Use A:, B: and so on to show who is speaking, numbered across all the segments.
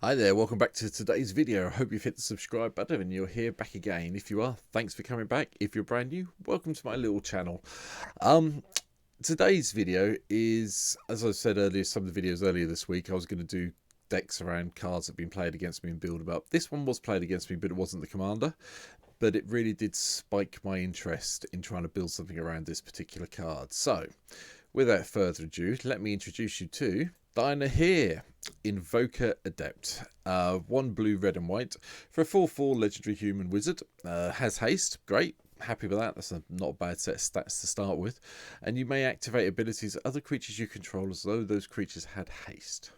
A: Hi there, welcome back to today's video. I hope you've hit the subscribe button and you're here back again. If you are, thanks for coming back. If you're brand new, welcome to my little channel. Today's video is, as I said earlier, some of the videos earlier this week, I was going to do decks around cards that have been played against me and build them up. This one was played against me, but it wasn't the commander. But it really did spike my interest in trying to build something around this particular card. So, without further ado, let me introduce you to Dynaheir, Invoker Adept. 1 blue, red and white for a 4/4 legendary human wizard. Has haste, great. Happy with that. That's not a bad set of stats to start with. And you may activate abilities of other creatures you control as though those creatures had haste.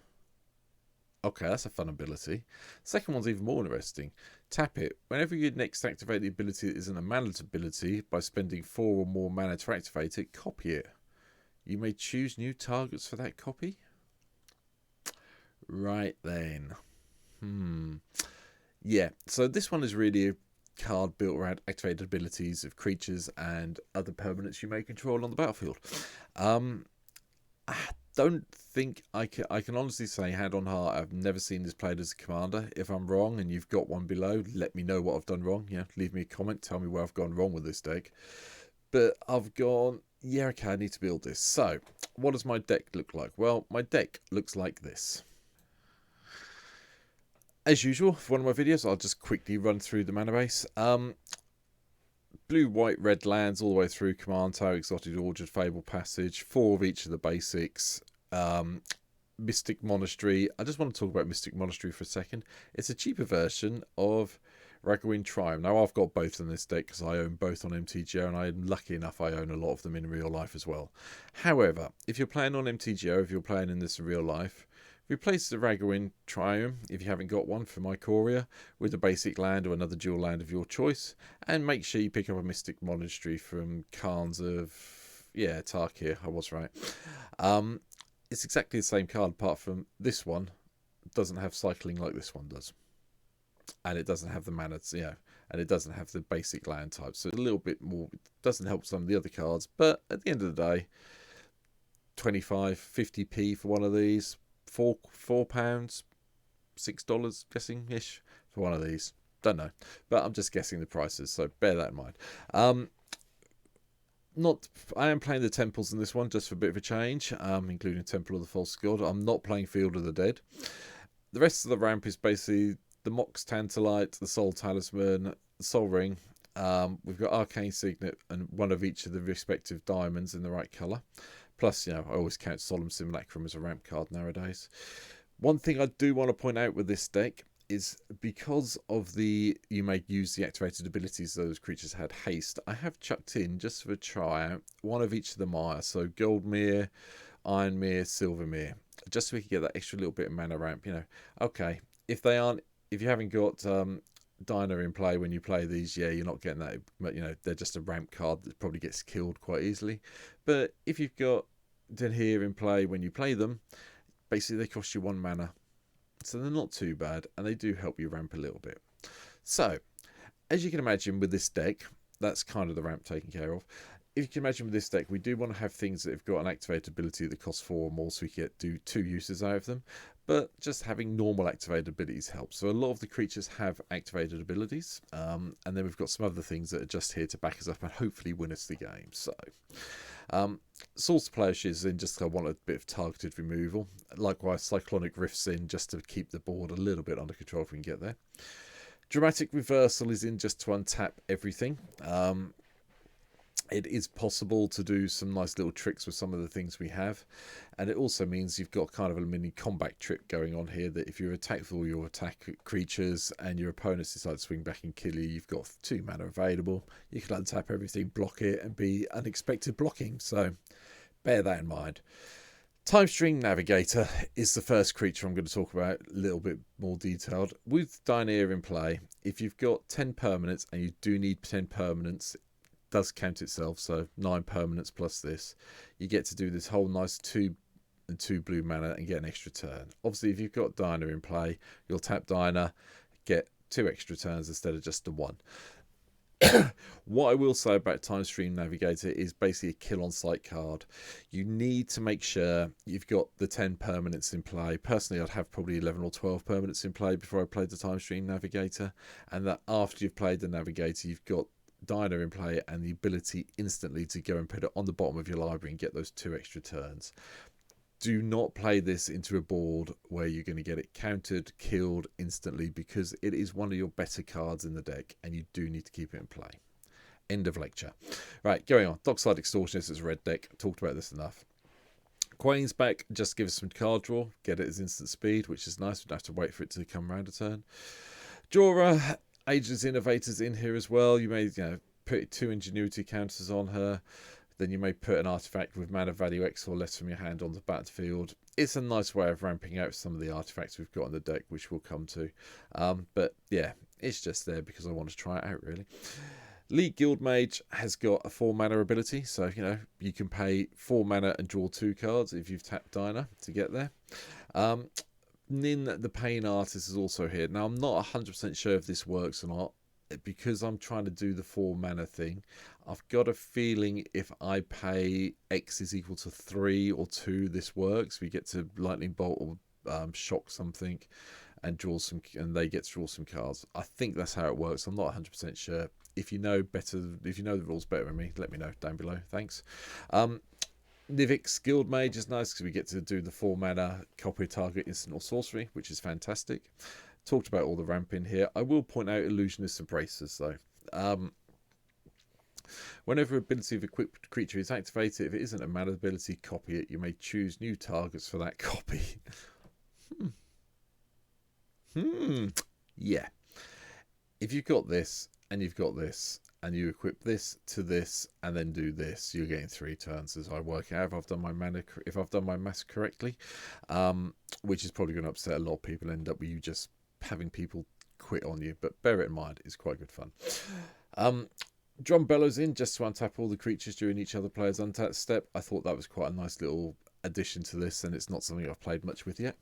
A: Okay, that's a fun ability. Second one's even more interesting. Tap it. Whenever you next activate the ability that isn't a mana ability by spending 4 or more mana to activate it, copy it. You may choose new targets for that copy. Right then. Yeah, so this one is really a card built around activated abilities of creatures and other permanents you may control on the battlefield. I don't think I can honestly say, hand on heart, I've never seen this played as a commander. If I'm wrong and you've got one below, let me know what I've done wrong. Yeah, leave me a comment, tell me where I've gone wrong with this deck. But I've gone, yeah, okay, I need to build this. So, what does my deck look like? Well, my deck looks like this. As usual, for one of my videos, I'll just quickly run through the mana base. Blue, white, red lands all the way through. Command Tower, Exotic Orchard, Fable Passage. 4 of each of the basics. Mystic Monastery. I just want to talk about Mystic Monastery for a second. It's a cheaper version of Ragawin Triumph. Now, I've got both in this deck because I own both on MTGO, and I'm lucky enough I own a lot of them in real life as well. However, if you're playing on MTGO, if you're playing in this in real life, replace the Ragawin Triumph, if you haven't got one, for Mycoria with a basic land or another dual land of your choice, and make sure you pick up a Mystic Monastery from Khans of, yeah, Tarkir, I was right. It's exactly the same card, apart from this one doesn't have cycling like this one does. And it doesn't have the mana, and it doesn't have the basic land type. So a little bit more, it doesn't help some of the other cards, but at the end of the day, 25, 50p for one of these. £4, $6, guessing-ish, for one of these. Don't know, but I'm just guessing the prices, so bear that in mind. I am playing the temples in this one just for a bit of a change, including Temple of the False God. I'm not playing Field of the Dead. The rest of the ramp is basically the Mox Tantalite, the Soul Talisman, the Soul Ring. We've got Arcane Signet and one of each of the respective diamonds in the right colour. Plus, I always count Solemn Simulacrum as a ramp card nowadays. One thing I do want to point out with this deck is because of you may use the activated abilities those creatures had haste, I have chucked in, just for a tryout, one of each of the Mire. So Goldmere, Ironmere, Silvermere. Just so we can get that extra little bit of mana ramp. Okay, if you haven't got Dynaheir in play when you play these, yeah, you're not getting that. They're just a ramp card that probably gets killed quite easily. But if you've got Dynaheir in play when you play them, basically they cost you 1 mana, so they're not too bad, and they do help you ramp a little bit. So, as you can imagine with this deck, that's kind of the ramp taken care of. If you can imagine with this deck, we do want to have things that have got an activated ability that costs 4 or more, so we can do 2 uses out of them. But just having normal activated abilities helps. So a lot of the creatures have activated abilities, and then we've got some other things that are just here to back us up and hopefully win us the game. So, Source Plowshare is in just I want a bit of targeted removal. Likewise, Cyclonic Rift's in just to keep the board a little bit under control if we can get there. Dramatic Reversal is in just to untap everything. It is possible to do some nice little tricks with some of the things we have, and it also means you've got kind of a mini combat trick going on here, that if you attack with all your attack creatures and your opponents decide to swing back and kill you, you've got 2 mana available. You can untap everything, block it, and be unexpected blocking, so bear that in mind. Timestring Navigator is the first creature I'm going to talk about a little bit more detailed. With Dynaheir in play, if you've got 10 permanents, and you do need 10 permanents, does count itself, so 9 permanents plus this, you get to do this whole nice 2 and 2 blue mana and get an extra turn. Obviously, if you've got Dynaheir in play, you'll tap Dynaheir, get 2 extra turns instead of just the 1. What I will say about Time Stream Navigator is basically a kill on sight card. You need to make sure you've got the 10 permanents in play. Personally, I'd have probably 11 or 12 permanents in play before I played the Time Stream Navigator, and that after you've played the Navigator, you've got Dynaheir in play and the ability instantly to go and put it on the bottom of your library and get those 2 extra turns. Do not play this into a board where you're going to get it countered, killed instantly, because it is one of your better cards in the deck and you do need to keep it in play. End of lecture. Right, going on. Dockside Extortionist is a red deck. Talked about this enough. Quain's back, just give us some card draw. Get it as instant speed, which is nice. We don't have to wait for it to come round a turn. Jora, Ageless Innovator's in here as well. You may put 2 Ingenuity counters on her. Then you may put an artifact with mana value X or less from your hand on the battlefield. It's a nice way of ramping out some of the artifacts we've got on the deck, which we'll come to. But yeah, it's just there because I want to try it out, really. League Guildmage has got a 4 mana ability, so you can pay 4 mana and draw 2 cards if you've tapped Dyna to get there. Nin the Pain Artist is also here. Now I'm not 100% sure if this works or not, because I'm trying to do the 4 mana thing. I've got a feeling if I pay X is equal to 3 or 2, this works. We get to Lightning Bolt or shock something and draw some, and they get to draw some cards. I think that's how it works. I'm not 100% sure. If you know better, if you know the rules better than me, let me know down below. Thanks. Nivix Guildmage is nice because we get to do the 4 mana copy target instant or sorcery, which is fantastic. Talked about all the ramp in here. I will point out Illusionist Embracers though. Whenever ability of equipped creature is activated, if it isn't a mana ability, copy it. You may choose new targets for that copy. Yeah. If you've got this and you've got this and you equip this to this and then do this, you're getting 3 turns as I work out if I've done my mana, if I've done my maths correctly, which is probably going to upset a lot of people. End up with you just having people quit on you, but bear it in mind, it's quite good fun. Drum Bellows in just to untap all the creatures during each other player's untap step. I thought that was quite a nice little addition to this, and it's not something I've played much with yet.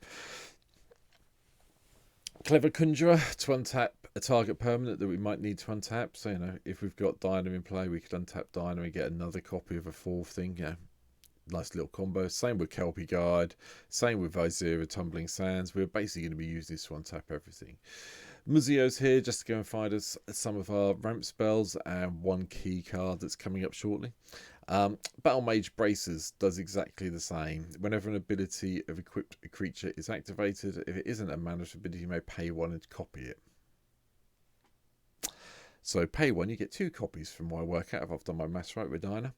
A: Clever Conjurer to untap a target permanent that we might need to untap. So if we've got Dyna in play, we could untap Dyna and get another copy of a 4th thing. Nice little combo. Same with Kelpie Guide, same with Vizier Tumbling Sands. We're basically going to be using this to untap everything. Muzio's here just to go and find us some of our ramp spells and 1 key card that's coming up shortly. Battle Mage Bracers does exactly the same. Whenever an ability of equipped creature is activated, if it isn't a mana ability, you may pay 1 and copy it. So pay 1, you get 2 copies from my workout if I've done my maths right with Dyna.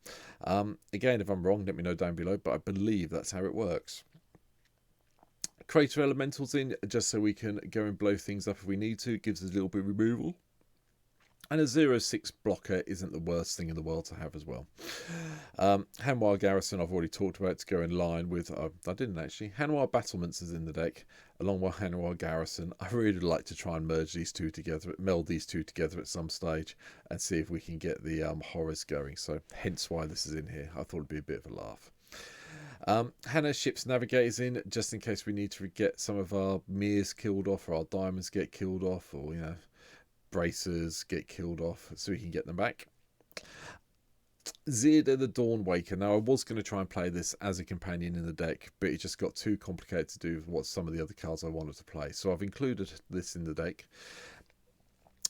A: Again, if I'm wrong, let me know down below, but I believe that's how it works. Crater Elementals in just so we can go and blow things up if we need to. It gives us a little bit of removal. And a 0/6 blocker isn't the worst thing in the world to have as well. Hanwha Garrison I've already talked about to go in line with, I didn't actually. Hanwha Battlements is in the deck along with Hanwha Garrison. I really like to try and merge these two together, meld these two together at some stage and see if we can get the horrors going. So hence why this is in here. I thought it'd be a bit of a laugh. Hannah Ship's Navigators in just in case we need to get some of our Mears killed off or our diamonds get killed off, or bracers get killed off so we can get them back. Zirda the Dawn Waker. Now I was going to try and play this as a companion in the deck, but it just got too complicated to do with what some of the other cards I wanted to play, so I've included this in the deck.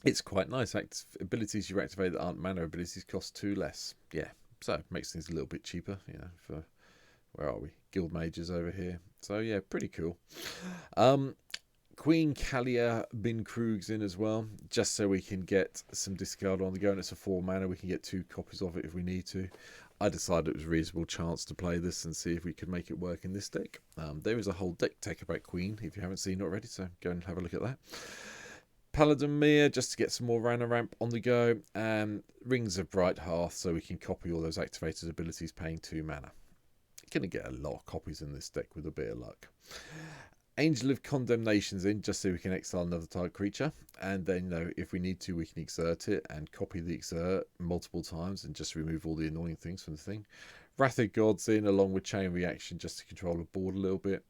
A: It's quite nice. Abilities you activate that aren't mana abilities cost 2 less. Yeah, so it makes things a little bit cheaper, for, where are we? Guild Mages over here. So yeah, pretty cool. Queen Kalia Bin Krug's in as well, just so we can get some discard on the go, and it's a 4 mana. We can get 2 copies of it if we need to. I decided it was a reasonable chance to play this and see if we could make it work in this deck. There is a whole deck tech about Queen if you haven't seen it already, so go and have a look at that. Paladin Mir, just to get some more Rana ramp on the go, and Rings of Bright Hearth, so we can copy all those activated abilities paying 2 mana. Going to get a lot of copies in this deck with a bit of luck. Angel of Condemnation's in just so we can exile another target creature, and then if we need to we can exert it and copy the exert multiple times and just remove all the annoying things from the thing. Wrath of God's in along with Chain Reaction just to control the board a little bit.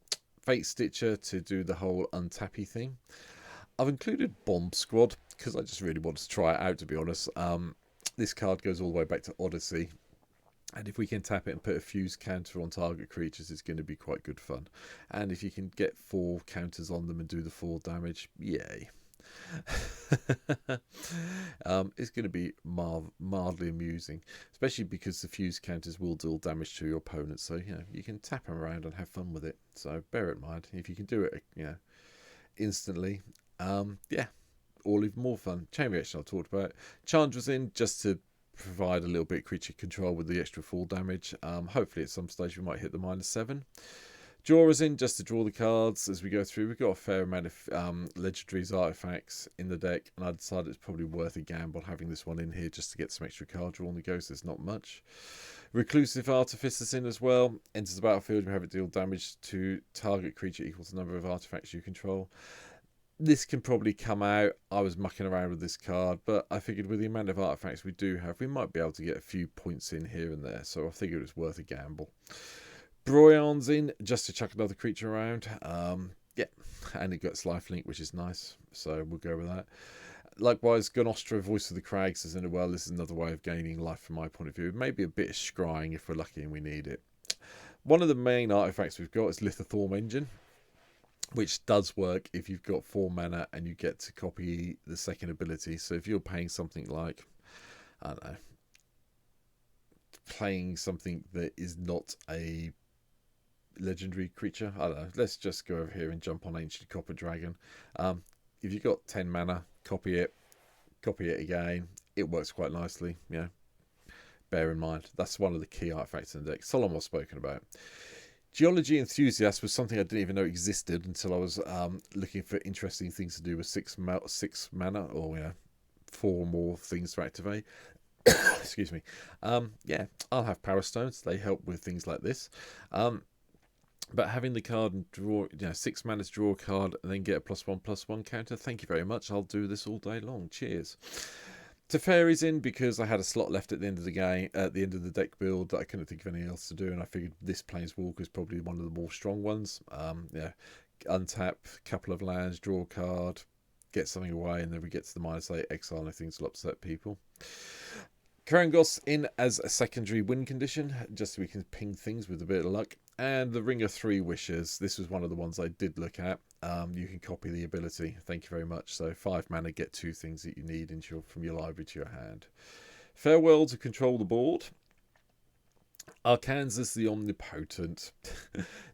A: Fate Stitcher to do the whole untappy thing. I've included Bomb Squad because I just really wanted to try it out, to be honest. This card goes all the way back to Odyssey, and if we can tap it and put a fuse counter on target creatures, it's going to be quite good fun. And if you can get 4 counters on them and do the 4 damage, yay. It's going to be mildly amusing, especially because the fuse counters will deal damage to your opponent, so you can tap them around and have fun with it. So bear it in mind. If you can do it instantly, yeah, all even more fun. Chain reaction I talked about. Charge was in just to provide a little bit of creature control with the extra fall damage. Hopefully at some stage we might hit the -7. Draw is in just to draw the cards as we go through. We've got a fair amount of legendaries, artifacts in the deck, and I decided it's probably worth a gamble having this one in here just to get some extra card draw on the go, so there's not much. Reclusive Artificers in as well. Enters the battlefield, you have it deal damage to target creature equals the number of artifacts you control. This can probably come out. I was mucking around with this card, but I figured with the amount of artifacts we do have, we might be able to get a few points in here and there, so I figured it was worth a gamble. Broyon's in just to chuck another creature around. Yeah, and it gets lifelink, which is nice, so we'll go with that. Likewise, Gonostra, Voice of the Crags is in a well. This is another way of gaining life from my point of view. Maybe a bit of scrying if we're lucky and we need it. One of the main artifacts we've got is Lithothorm Engine, which does work if you've got 4 mana and you get to copy the second ability. So if you're paying something like, I don't know, playing something that is not a legendary creature, I don't know, let's just go over here and jump on Ancient Copper Dragon. If you've got 10 mana, copy it again. It works quite nicely. Bear in mind, that's one of the key artifacts in the deck. Solomon spoken about. Geology Enthusiast was something I didn't even know existed until I was looking for interesting things to do with 6 mana, or 4 more things to activate. Excuse me. Yeah, I'll have Power Stones. They help with things like this. But having the card and draw, 6 mana to draw a card and then get a +1/+1 counter, thank you very much. I'll do this all day long. Cheers. Teferi's in because I had a slot left at the end of the game, at the end of the deck build, that I couldn't think of anything else to do, and I figured this Planeswalker is probably one of the more strong ones. Untap, couple of lands, draw a card, get something away, and then we get to the -8, exile anything to upset people. Karangos in as a secondary win condition, just so we can ping things with a bit of luck. And the Ring of 3 Wishes. This was one of the ones I did look at. You can copy the ability. Thank you very much. So 5 mana, get 2 things that you need from your library to your hand. Farewell to control the board. Arkansas the Omnipotent.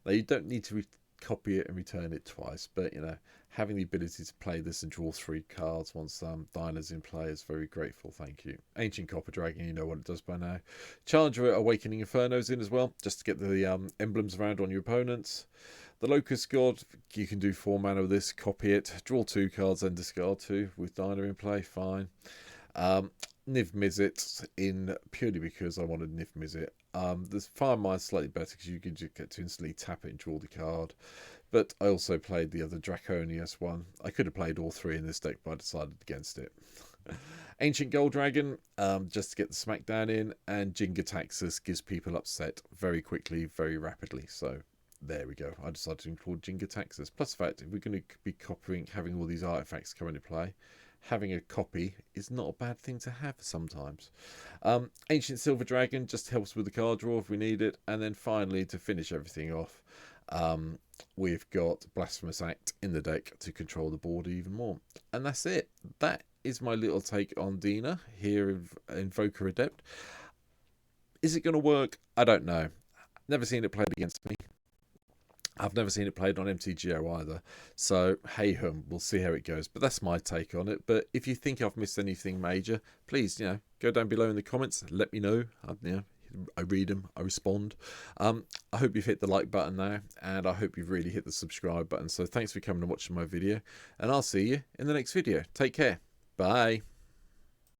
A: Now you don't need to copy it and return it twice, but having the ability to play this and draw 3 cards once Dynaheir's in play is very grateful. Thank you. Ancient Copper Dragon, you know what it does by now. Charger Awakening Inferno's in as well, just to get the emblems around on your opponents. The Locust God, you can do 4 mana with this, copy it, draw 2 cards and discard 2 with Dynaheir in play, fine. Niv Mizzet in purely because I wanted Niv Mizzet. The Fire Mind's slightly better because you can just get to instantly tap it and draw the card. But I also played the other Draconius one. I could have played all 3 in this deck, but I decided against it. Ancient Gold Dragon, just to get the smackdown in. And Jingataxis gives people upset very quickly, very rapidly. So there we go. I decided to include Jingataxis. Plus the fact, if we're going to be having all these artifacts come into play, having a copy is not a bad thing to have sometimes. Ancient Silver Dragon just helps with the card draw if we need it. And then finally, to finish everything off, we've got Blasphemous Act in the deck to control the board even more. And that's it. That is my little take on Dina here in Invoker Adept. Is it going to work? I don't know. Never seen it played against me. I've never seen it played on MTGO either. So, hey hum, we'll see how it goes. But that's my take on it. But if you think I've missed anything major, please, go down below in the comments. Let me know. I read them. I respond. I hope you've hit the like button now. And I hope you've really hit the subscribe button. So, thanks for coming and watching my video. And I'll see you in the next video. Take care. Bye.